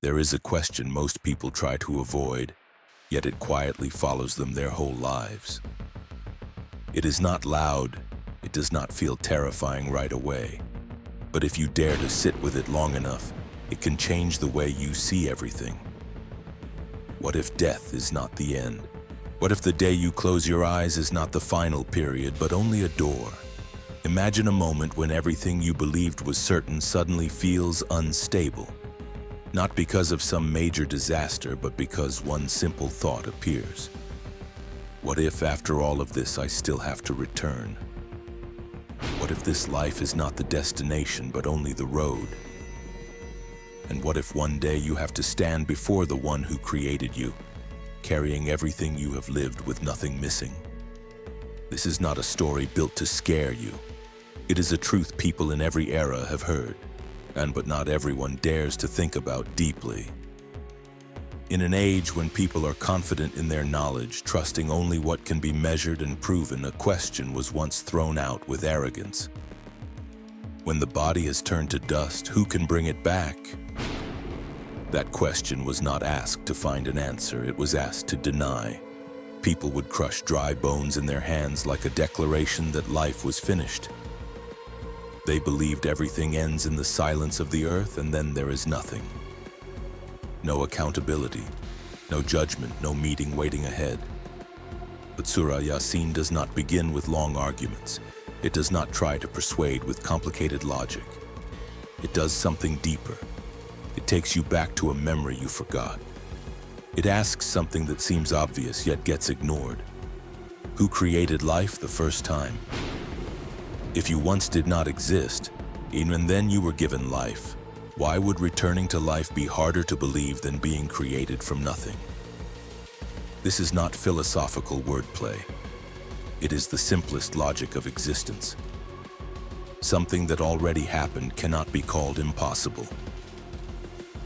There is a question most people try to avoid, yet it quietly follows them their whole lives. It is not loud, it does not feel terrifying right away. But if you dare to sit with it long enough, it can change the way you see everything. What if death is not the end? What if the day you close your eyes is not the final period, but only a door? Imagine a moment when everything you believed was certain suddenly feels unstable. Not because of some major disaster, but because one simple thought appears. What if, after all of this, I still have to return? What if this life is not the destination, but only the road? And what if one day you have to stand before the one who created you, carrying everything you have lived with nothing missing? This is not a story built to scare you. It is a truth people in every era have heard, but not everyone dares to think about deeply. In an age when people are confident in their knowledge, trusting only what can be measured and proven, a question was once thrown out with arrogance. When the body has turned to dust, who can bring it back? That question was not asked to find an answer, it was asked to deny. People would crush dry bones in their hands like a declaration that life was finished. They believed everything ends in the silence of the earth, and then there is nothing. No accountability, no judgment, no meeting waiting ahead. But Surah Yasin does not begin with long arguments. It does not try to persuade with complicated logic. It does something deeper. It takes you back to a memory you forgot. It asks something that seems obvious yet gets ignored. Who created life the first time? If you once did not exist, even then you were given life, why would returning to life be harder to believe than being created from nothing? This is not philosophical wordplay. It is the simplest logic of existence. Something that already happened cannot be called impossible.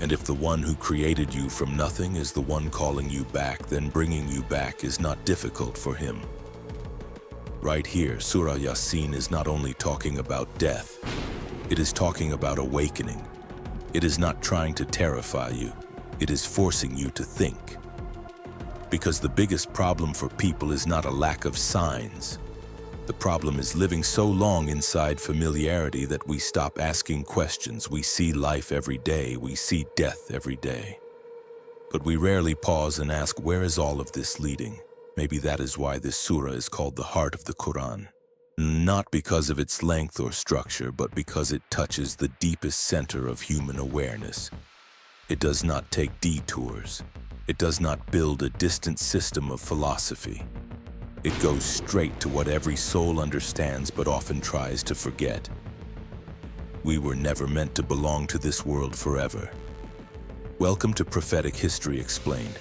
And if the one who created you from nothing is the one calling you back, then bringing you back is not difficult for him. Right here, Surah Yasin is not only talking about death, it is talking about awakening. It is not trying to terrify you, it is forcing you to think. Because the biggest problem for people is not a lack of signs. The problem is living so long inside familiarity that we stop asking questions. We see life every day, we see death every day. But we rarely pause and ask, where is all of this leading? Maybe that is why this surah is called the heart of the Qur'an. Not because of its length or structure, but because it touches the deepest center of human awareness. It does not take detours. It does not build a distant system of philosophy. It goes straight to what every soul understands but often tries to forget. We were never meant to belong to this world forever. Welcome to Prophetic History Explained,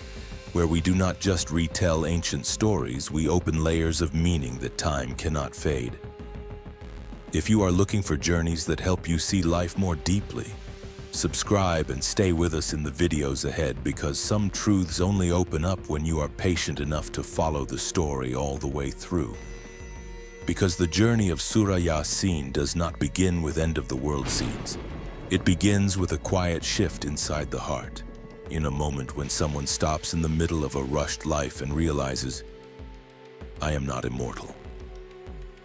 where we do not just retell ancient stories, we open layers of meaning that time cannot fade. If you are looking for journeys that help you see life more deeply, subscribe and stay with us in the videos ahead, because some truths only open up when you are patient enough to follow the story all the way through. Because the journey of Surah Yasin does not begin with end-of-the-world scenes. It begins with a quiet shift inside the heart. In a moment when someone stops in the middle of a rushed life and realizes, I am not immortal.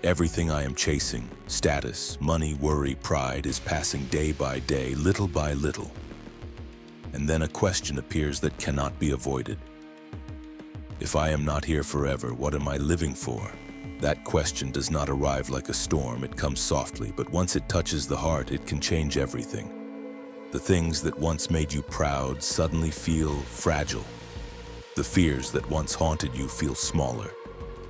Everything I am chasing, status, money, worry, pride, is passing day by day, little by little. And then a question appears that cannot be avoided. If I am not here forever, what am I living for? That question does not arrive like a storm, it comes softly, but once it touches the heart, it can change everything. The things that once made you proud suddenly feel fragile. The fears that once haunted you feel smaller.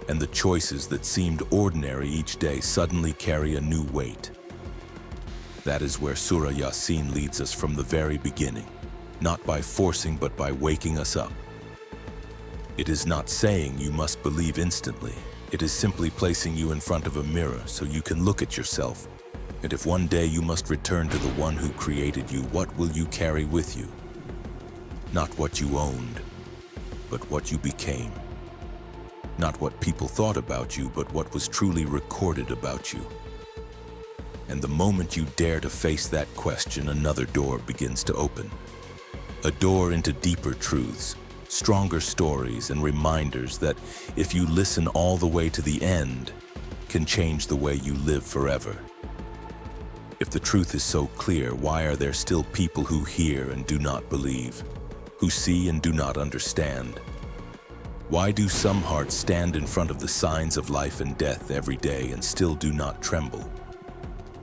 And the choices that seemed ordinary each day suddenly carry a new weight. That is where Surah Yasin leads us from the very beginning, not by forcing but by waking us up. It is not saying you must believe instantly. It is simply placing you in front of a mirror so you can look at yourself. And if one day you must return to the one who created you, what will you carry with you? Not what you owned, but what you became. Not what people thought about you, but what was truly recorded about you. And the moment you dare to face that question, another door begins to open. a door into deeper truths, stronger stories, and reminders that, if you listen all the way to the end, can change the way you live forever. If the truth is so clear, why are there still people who hear and do not believe, who see and do not understand? Why do some hearts stand in front of the signs of life and death every day and still do not tremble?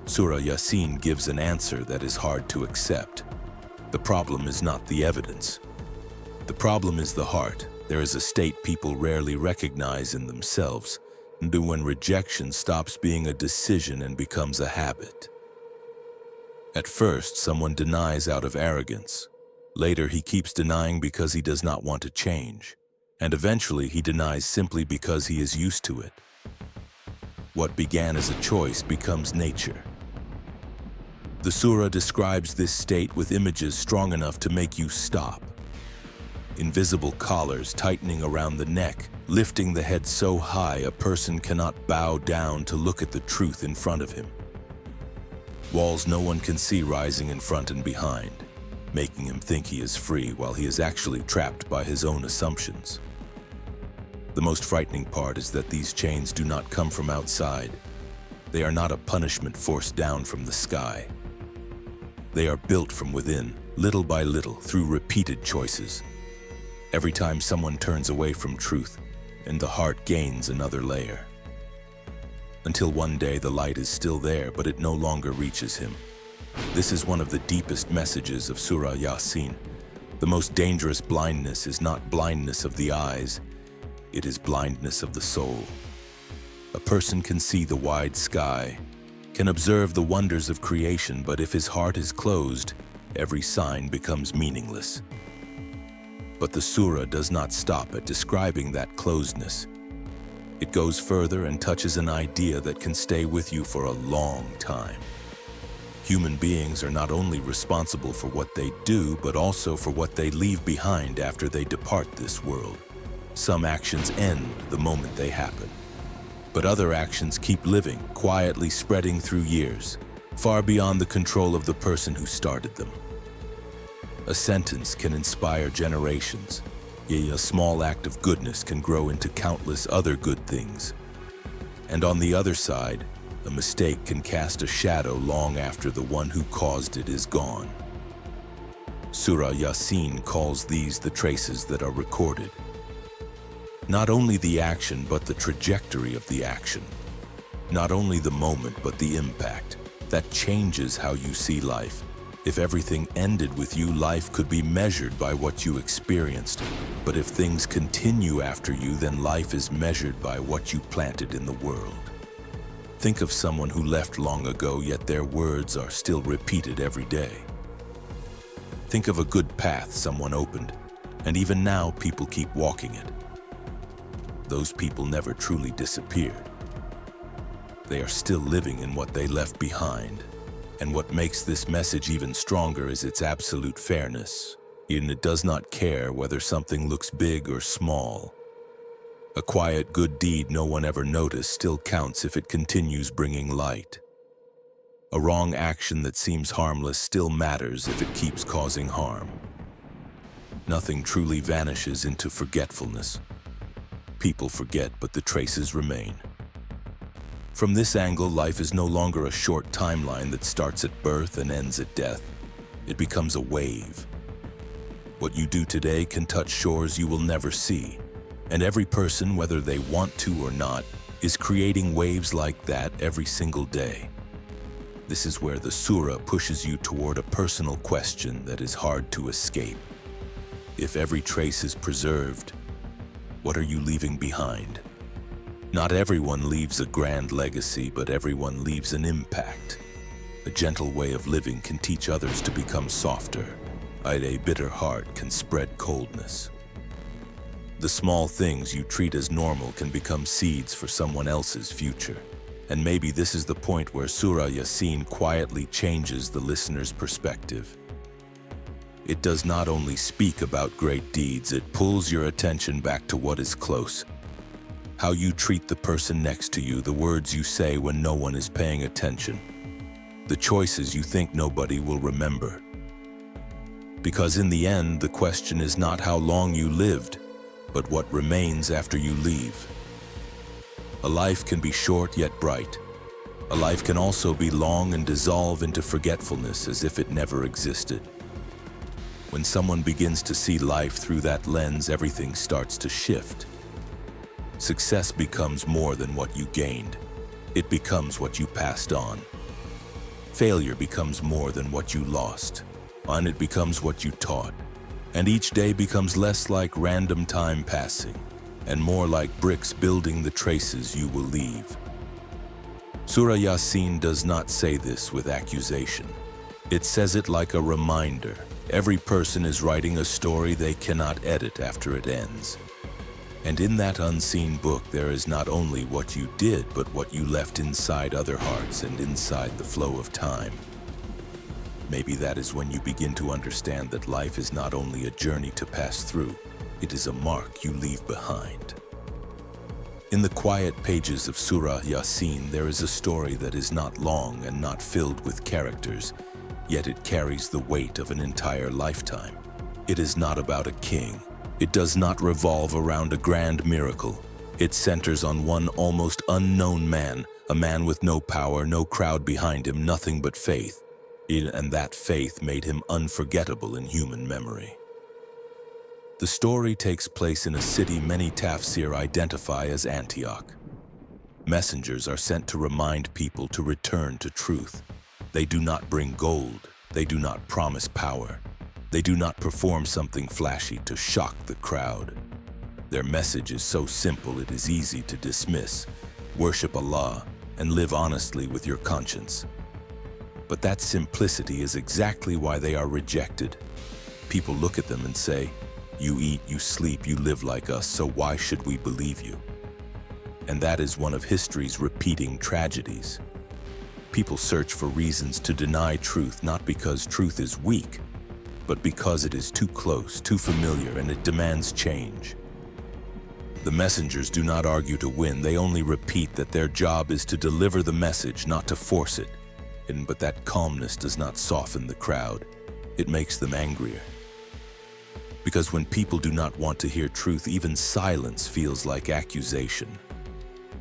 Surah Yasin gives an answer that is hard to accept. The problem is not the evidence. The problem is the heart. There is a state people rarely recognize in themselves, and when rejection stops being a decision and becomes a habit. At first, someone denies out of arrogance. Later, he keeps denying because he does not want to change. And eventually, he denies simply because he is used to it. What began as a choice becomes nature. The surah describes this state with images strong enough to make you stop. Invisible collars tightening around the neck, lifting the head so high a person cannot bow down to look at the truth in front of him. Walls no one can see rising in front and behind, making him think he is free while he is actually trapped by his own assumptions. The most frightening part is that these chains do not come from outside. They are not a punishment forced down from the sky. They are built from within, little by little, through repeated choices. Every time someone turns away from truth, and the heart gains another layer. Until one day the light is still there, but it no longer reaches him. This is one of the deepest messages of Surah Yasin. The most dangerous blindness is not blindness of the eyes, it is blindness of the soul. A person can see the wide sky, can observe the wonders of creation, but if his heart is closed, every sign becomes meaningless. But the surah does not stop at describing that closedness. It goes further and touches an idea that can stay with you for a long time. Human beings are not only responsible for what they do, but also for what they leave behind after they depart this world. Some actions end the moment they happen, but other actions keep living, quietly spreading through years, far beyond the control of the person who started them. A sentence can inspire generations, yet a small act of goodness can grow into countless other good things. And on the other side, a mistake can cast a shadow long after the one who caused it is gone. Surah Yasin calls these the traces that are recorded. Not only the action, but the trajectory of the action. Not only the moment, but the impact. That changes how you see life. If everything ended with you, life could be measured by what you experienced. But if things continue after you, then life is measured by what you planted in the world. Think of someone who left long ago, yet their words are still repeated every day. Think of a good path someone opened, and even now people keep walking it. Those people never truly disappeared. They are still living in what they left behind. And what makes this message even stronger is its absolute fairness. And it does not care whether something looks big or small. A quiet good deed no one ever noticed still counts if it continues bringing light. A wrong action that seems harmless still matters if it keeps causing harm. Nothing truly vanishes into forgetfulness. People forget, but the traces remain. From this angle, life is no longer a short timeline that starts at birth and ends at death. It becomes a wave. What you do today can touch shores you will never see. And every person, whether they want to or not, is creating waves like that every single day. This is where the surah pushes you toward a personal question that is hard to escape. If every trace is preserved, what are you leaving behind? Not everyone leaves a grand legacy, but everyone leaves an impact. A gentle way of living can teach others to become softer. A bitter heart can spread coldness. The small things you treat as normal can become seeds for someone else's future. And maybe this is the point where Surah Yasin quietly changes the listener's perspective. It does not only speak about great deeds, it pulls your attention back to what is close. How you treat the person next to you, the words you say when no one is paying attention, the choices you think nobody will remember. Because in the end, the question is not how long you lived, but what remains after you leave. A life can be short yet bright. A life can also be long and dissolve into forgetfulness as if it never existed. When someone begins to see life through that lens, everything starts to shift. Success becomes more than what you gained. It becomes what you passed on. Failure becomes more than what you lost, and it becomes what you taught. And each day becomes less like random time passing, and more like bricks building the traces you will leave. Surah Yasin does not say this with accusation. It says it like a reminder. Every person is writing a story they cannot edit after it ends. And in that unseen book, there is not only what you did, but what you left inside other hearts and inside the flow of time. Maybe that is when you begin to understand that life is not only a journey to pass through, it is a mark you leave behind. In the quiet pages of Surah Yasin, there is a story that is not long and not filled with characters, yet it carries the weight of an entire lifetime. It is not about a king. It does not revolve around a grand miracle. It centers on one almost unknown man, a man with no power, no crowd behind him, nothing but faith. And that faith made him unforgettable in human memory. The story takes place in a city many tafsir identify as Antioch. Messengers are sent to remind people to return to truth. They do not bring gold. They do not promise power. They do not perform something flashy to shock the crowd. Their message is so simple it is easy to dismiss. Worship Allah and live honestly with your conscience. But that simplicity is exactly why they are rejected. People look at them and say, "You eat, you sleep, you live like us, so why should we believe you?" And that is one of history's repeating tragedies. People search for reasons to deny truth, not because truth is weak, but because it is too close, too familiar, and it demands change. The messengers do not argue to win, they only repeat that their job is to deliver the message, not to force it. But that calmness does not soften the crowd, it makes them angrier. Because when people do not want to hear truth, even silence feels like accusation.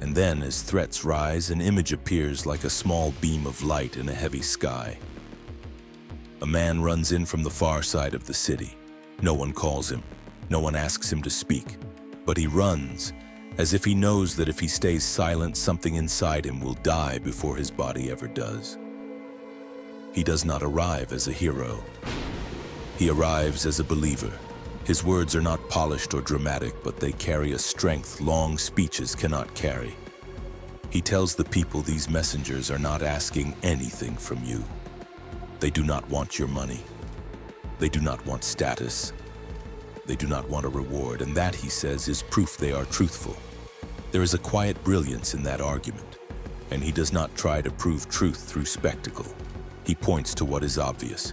And then, as threats rise, an image appears like a small beam of light in a heavy sky. A man runs in from the far side of the city. No one calls him, no one asks him to speak, but he runs, as if he knows that if he stays silent, something inside him will die before his body ever does. He does not arrive as a hero. He arrives as a believer. His words are not polished or dramatic, but they carry a strength long speeches cannot carry. He tells the people these messengers are not asking anything from you. They do not want your money. They do not want status. They do not want a reward, and that, he says, is proof they are truthful. There is a quiet brilliance in that argument, and he does not try to prove truth through spectacle. He points to what is obvious.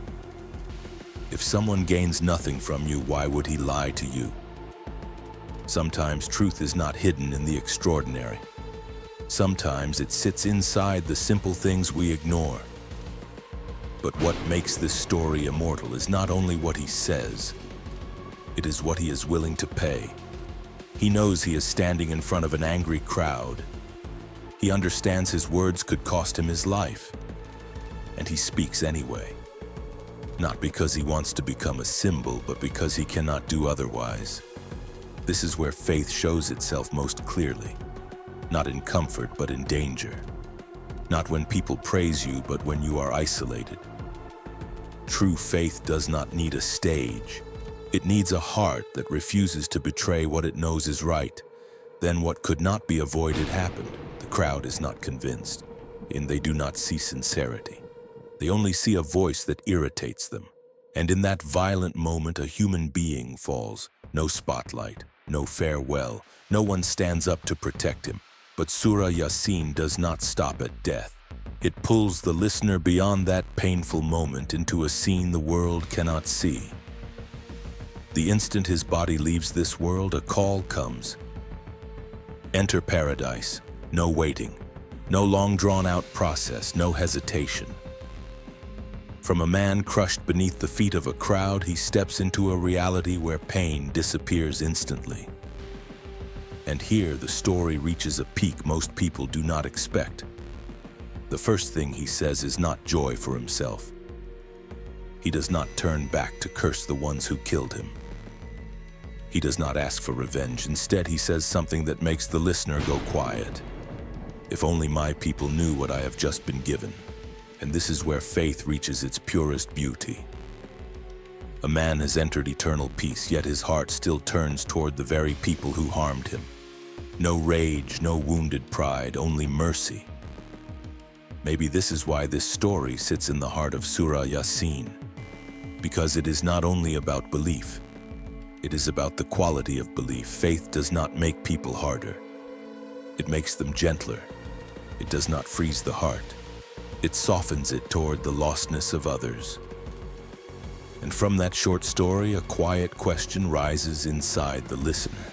If someone gains nothing from you, why would he lie to you? Sometimes truth is not hidden in the extraordinary. Sometimes it sits inside the simple things we ignore. But what makes this story immortal is not only what he says, it is what he is willing to pay. He knows he is standing in front of an angry crowd. He understands his words could cost him his life. And he speaks anyway. Not because he wants to become a symbol, but because he cannot do otherwise. This is where faith shows itself most clearly. Not in comfort, but in danger. Not when people praise you, but when you are isolated. True faith does not need a stage. It needs a heart that refuses to betray what it knows is right. Then what could not be avoided happened. The crowd is not convinced, and they do not see sincerity. They only see a voice that irritates them. And in that violent moment, a human being falls. No spotlight, no farewell. No one stands up to protect him. But Surah Yasin does not stop at death. It pulls the listener beyond that painful moment into a scene the world cannot see. The instant his body leaves this world, a call comes. Enter paradise. No waiting. No long drawn-out process. No hesitation. From a man crushed beneath the feet of a crowd, he steps into a reality where pain disappears instantly. And here, the story reaches a peak most people do not expect. The first thing he says is not joy for himself. He does not turn back to curse the ones who killed him. He does not ask for revenge. Instead, he says something that makes the listener go quiet. If only my people knew what I have just been given. And this is where faith reaches its purest beauty. A man has entered eternal peace, yet his heart still turns toward the very people who harmed him. No rage, no wounded pride, only mercy. Maybe this is why this story sits in the heart of Surah Yasin. Because it is not only about belief, it is about the quality of belief. Faith does not make people harder. It makes them gentler. It does not freeze the heart. It softens it toward the lostness of others. And from that short story, a quiet question rises inside the listener.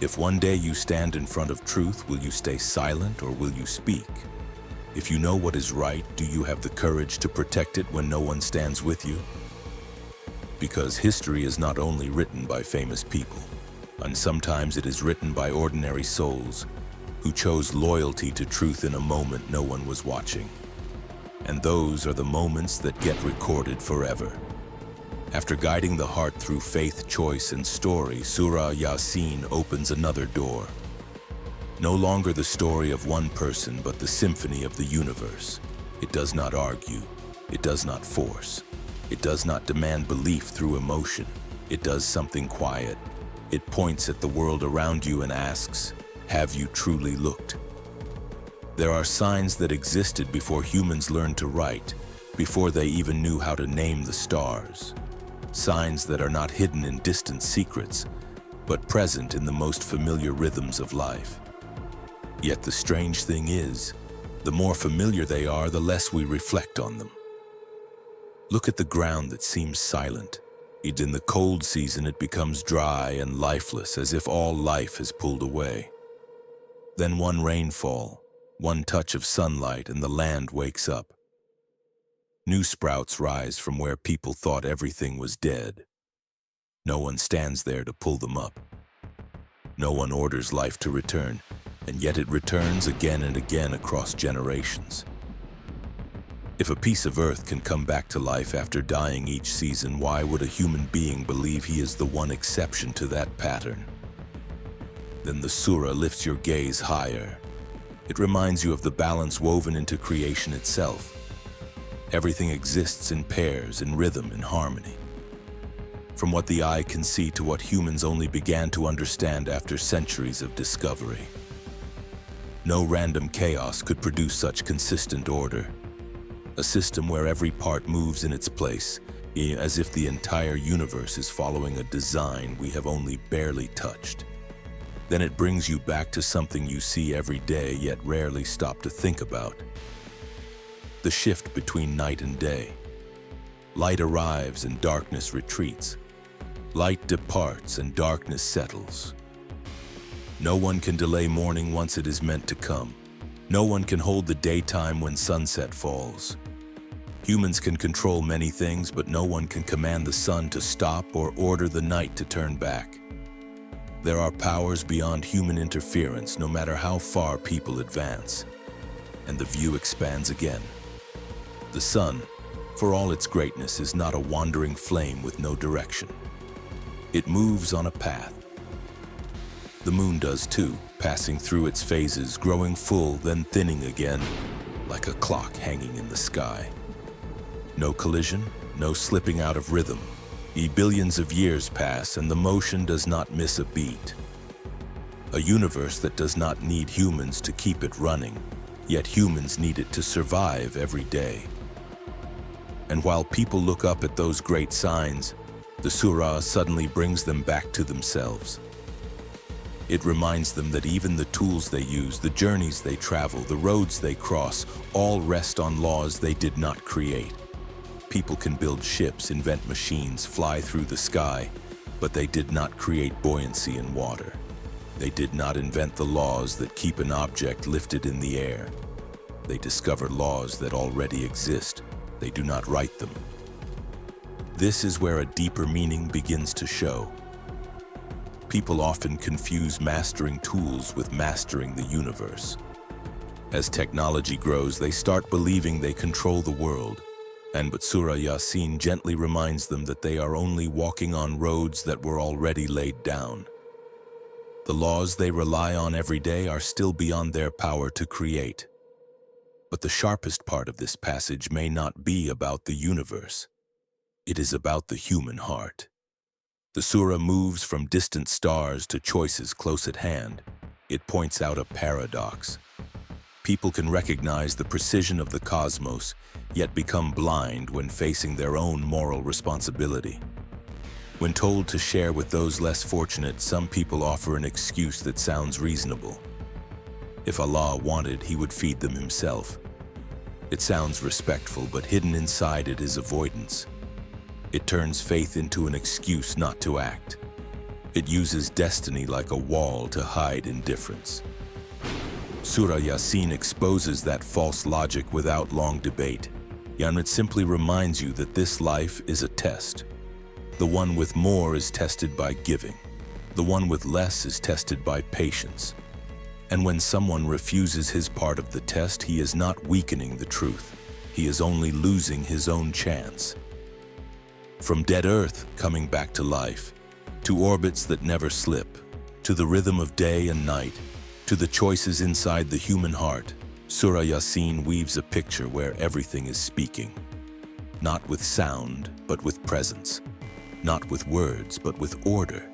If one day you stand in front of truth, will you stay silent or will you speak? If you know what is right, do you have the courage to protect it when no one stands with you? Because history is not only written by famous people, and sometimes it is written by ordinary souls who chose loyalty to truth in a moment no one was watching. And those are the moments that get recorded forever. After guiding the heart through faith, choice, and story, Surah Yasin opens another door. No longer the story of one person, but the symphony of the universe. It does not argue. It does not force. It does not demand belief through emotion. It does something quiet. It points at the world around you and asks, have you truly looked? There are signs that existed before humans learned to write, before they even knew how to name the stars. Signs that are not hidden in distant secrets, but present in the most familiar rhythms of life. Yet the strange thing is, the more familiar they are, the less we reflect on them. Look at the ground that seems silent. In the cold season, it becomes dry and lifeless, as if all life has pulled away. Then one rainfall, one touch of sunlight, and the land wakes up. New sprouts rise from where people thought everything was dead. No one stands there to pull them up. No one orders life to return, and yet it returns again and again across generations. If a piece of earth can come back to life after dying each season, why would a human being believe he is the one exception to that pattern? Then the surah lifts your gaze higher. It reminds you of the balance woven into creation itself. Everything exists in pairs, in rhythm, in harmony. From what the eye can see to what humans only began to understand after centuries of discovery. No random chaos could produce such consistent order. A system where every part moves in its place, as if the entire universe is following a design we have only barely touched. Then it brings you back to something you see every day, yet rarely stop to think about. The shift between night and day. Light arrives and darkness retreats. Light departs and darkness settles. No one can delay morning once it is meant to come. No one can hold the daytime when sunset falls. Humans can control many things, but no one can command the sun to stop or order the night to turn back. There are powers beyond human interference, no matter how far people advance. And the view expands again. The sun, for all its greatness, is not a wandering flame with no direction. It moves on a path. The moon does too, passing through its phases, growing full, then thinning again, like a clock hanging in the sky. No collision, no slipping out of rhythm. Billions of years pass and the motion does not miss a beat. A universe that does not need humans to keep it running, yet humans need it to survive every day. And while people look up at those great signs, the surah suddenly brings them back to themselves. It reminds them that even the tools they use, the journeys they travel, the roads they cross, all rest on laws they did not create. People can build ships, invent machines, fly through the sky, but they did not create buoyancy in water. They did not invent the laws that keep an object lifted in the air. They discovered laws that already exist, they do not write them. This is where a deeper meaning begins to show. People often confuse mastering tools with mastering the universe. As technology grows, they start believing they control the world, but Surah Yasin gently reminds them that they are only walking on roads that were already laid down. The laws they rely on every day are still beyond their power to create. But the sharpest part of this passage may not be about the universe. It is about the human heart. The surah moves from distant stars to choices close at hand. It points out a paradox. People can recognize the precision of the cosmos, yet become blind when facing their own moral responsibility. When told to share with those less fortunate, some people offer an excuse that sounds reasonable. If Allah wanted, He would feed them Himself. It sounds respectful, but hidden inside it is avoidance. It turns faith into an excuse not to act. It uses destiny like a wall to hide indifference. Surah Yasin exposes that false logic without long debate. It simply reminds you that this life is a test. The one with more is tested by giving. The one with less is tested by patience. And when someone refuses his part of the test, he is not weakening the truth. He is only losing his own chance. From dead earth coming back to life, to orbits that never slip, to the rhythm of day and night, to the choices inside the human heart, Surah Yasin weaves a picture where everything is speaking. Not with sound, but with presence. Not with words, but with order.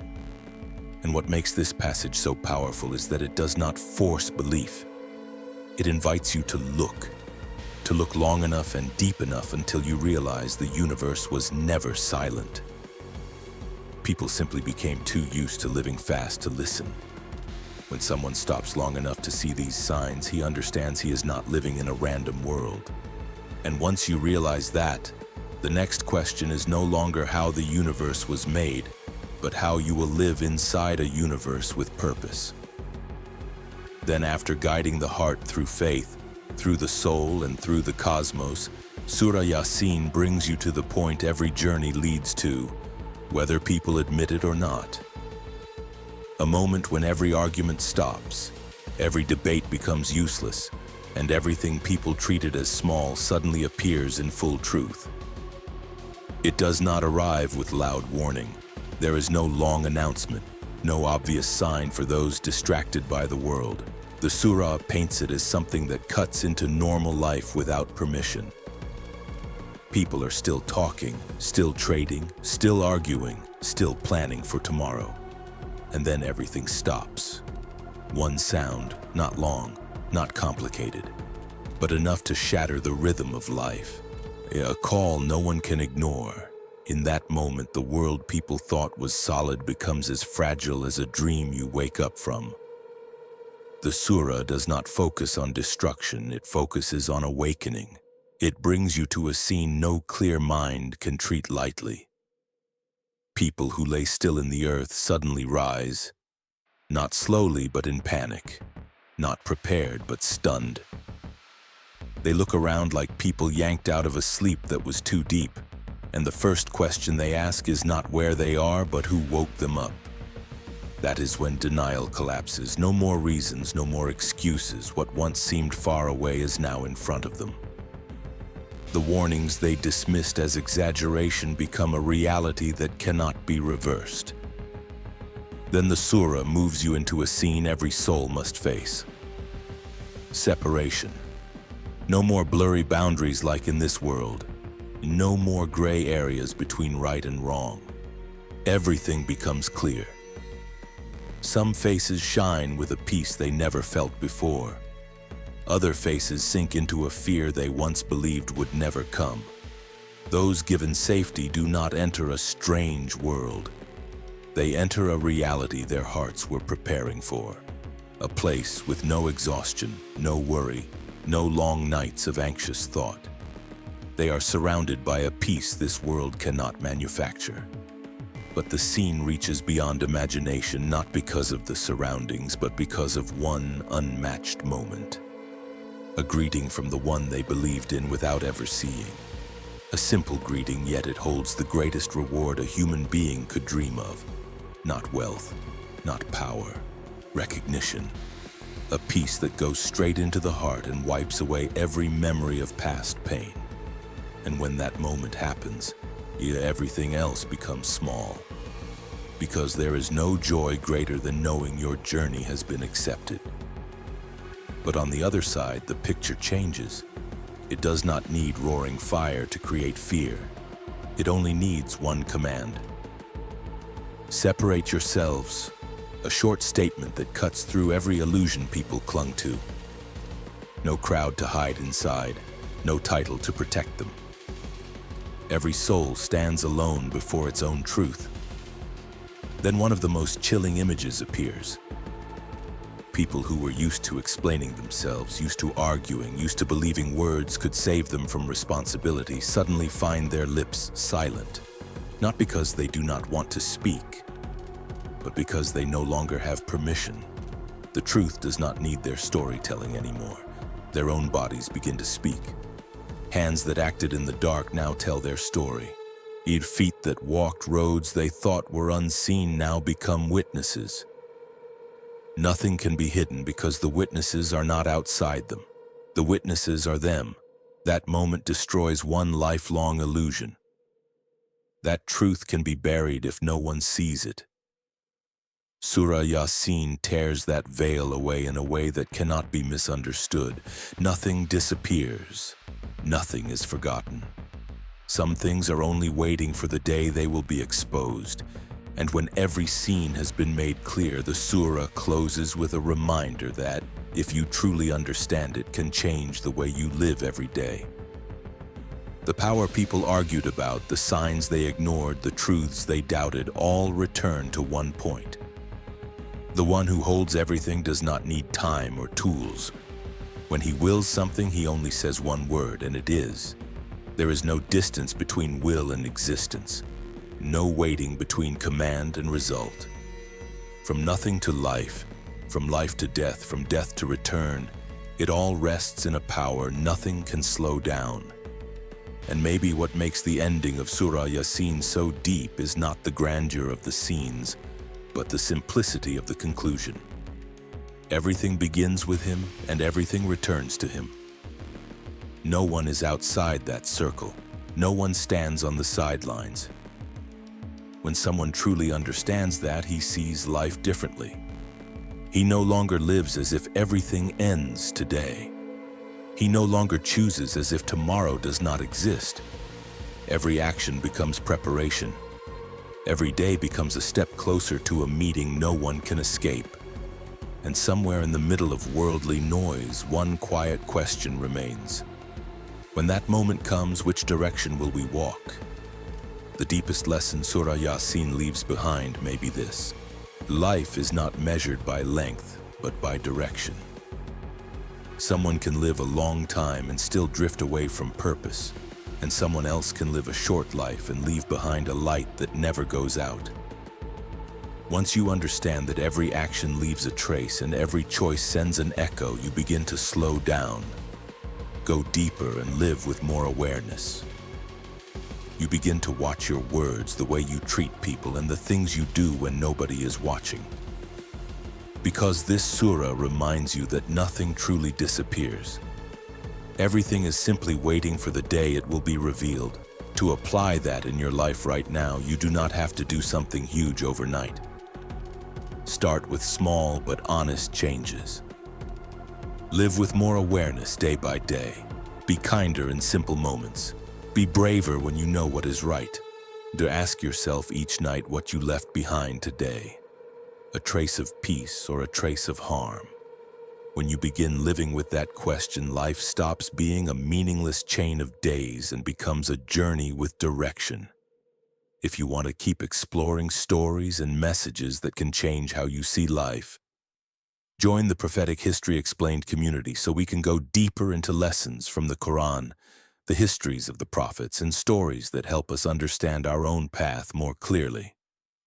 And what makes this passage so powerful is that it does not force belief. It invites you to look long enough and deep enough until you realize the universe was never silent. People simply became too used to living fast to listen. When someone stops long enough to see these signs, he understands he is not living in a random world. And once you realize that, the next question is no longer how the universe was made, but how you will live inside a universe with purpose. Then, after guiding the heart through faith, through the soul and through the cosmos, Surah Yasin brings you to the point every journey leads to, whether people admit it or not. A moment when every argument stops, every debate becomes useless, and everything people treated as small suddenly appears in full truth. It does not arrive with loud warning. There is no long announcement, no obvious sign for those distracted by the world. The surah paints it as something that cuts into normal life without permission. People are still talking, still trading, still arguing, still planning for tomorrow. And then everything stops. One sound, not long, not complicated, but enough to shatter the rhythm of life. A call no one can ignore. In that moment, the world people thought was solid becomes as fragile as a dream you wake up from. The surah does not focus on destruction, it focuses on awakening. It brings you to a scene no clear mind can treat lightly. People who lay still in the earth suddenly rise, not slowly but in panic, not prepared but stunned. They look around like people yanked out of a sleep that was too deep, and the first question they ask is not where they are but who woke them up. That is when denial collapses. No more reasons, no more excuses. What once seemed far away is now in front of them. The warnings they dismissed as exaggeration become a reality that cannot be reversed. Then the surah moves you into a scene every soul must face. Separation. No more blurry boundaries like in this world. No more gray areas between right and wrong. Everything becomes clear. Some faces shine with a peace they never felt before. Other faces sink into a fear they once believed would never come. Those given safety do not enter a strange world. They enter a reality their hearts were preparing for. A place with no exhaustion, no worry, no long nights of anxious thought. They are surrounded by a peace this world cannot manufacture. But the scene reaches beyond imagination, not because of the surroundings, but because of one unmatched moment. A greeting from the one they believed in without ever seeing. A simple greeting, yet it holds the greatest reward a human being could dream of. Not wealth, not power, recognition. A peace that goes straight into the heart and wipes away every memory of past pain. And when that moment happens, everything else becomes small. Because there is no joy greater than knowing your journey has been accepted. But on the other side, the picture changes. It does not need roaring fire to create fear. It only needs one command. Separate yourselves. A short statement that cuts through every illusion people clung to. No crowd to hide inside, no title to protect them. Every soul stands alone before its own truth. Then one of the most chilling images appears. People who were used to explaining themselves, used to arguing, used to believing words could save them from responsibility, suddenly find their lips silent. Not because they do not want to speak, but because they no longer have permission. The truth does not need their storytelling anymore. Their own bodies begin to speak. Hands that acted in the dark now tell their story. Feet that walked roads they thought were unseen now become witnesses. Nothing can be hidden because the witnesses are not outside them. The witnesses are them. That moment destroys one lifelong illusion. That truth can be buried if no one sees it. Surah Yasin tears that veil away in a way that cannot be misunderstood. Nothing disappears. Nothing is forgotten. Some things are only waiting for the day they will be exposed. And when every scene has been made clear, the surah closes with a reminder that, if you truly understand it, can change the way you live every day. The power people argued about, the signs they ignored, the truths they doubted, all return to one point. The one who holds everything does not need time or tools. When he wills something, he only says one word, and it is. There is no distance between will and existence. No waiting between command and result. From nothing to life, from life to death, from death to return, it all rests in a power nothing can slow down. And maybe what makes the ending of Surah Yasin so deep is not the grandeur of the scenes, but the simplicity of the conclusion. Everything begins with him, and everything returns to him. No one is outside that circle. No one stands on the sidelines. When someone truly understands that, he sees life differently. He no longer lives as if everything ends today. He no longer chooses as if tomorrow does not exist. Every action becomes preparation. Every day becomes a step closer to a meeting no one can escape. And somewhere in the middle of worldly noise, one quiet question remains. When that moment comes, which direction will we walk? The deepest lesson Surah Yasin leaves behind may be this. Life is not measured by length, but by direction. Someone can live a long time and still drift away from purpose, and someone else can live a short life and leave behind a light that never goes out. Once you understand that every action leaves a trace and every choice sends an echo, you begin to slow down, go deeper, and live with more awareness. You begin to watch your words, the way you treat people, and the things you do when nobody is watching. Because this surah reminds you that nothing truly disappears. Everything is simply waiting for the day it will be revealed. To apply that in your life right now, you do not have to do something huge overnight. Start with small but honest changes. Live with more awareness day by day. Be kinder in simple moments. Be braver when you know what is right. To ask yourself each night what you left behind today. A trace of peace or a trace of harm? When you begin living with that question, life stops being a meaningless chain of days and becomes a journey with direction. If you want to keep exploring stories and messages that can change how you see life, join the Prophetic History Explained community so we can go deeper into lessons from the Qur'an, the histories of the prophets, and stories that help us understand our own path more clearly.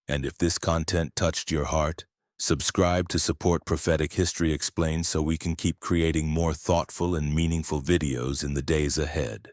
And if this content touched your heart, subscribe to support Prophetic History Explained so we can keep creating more thoughtful and meaningful videos in the days ahead.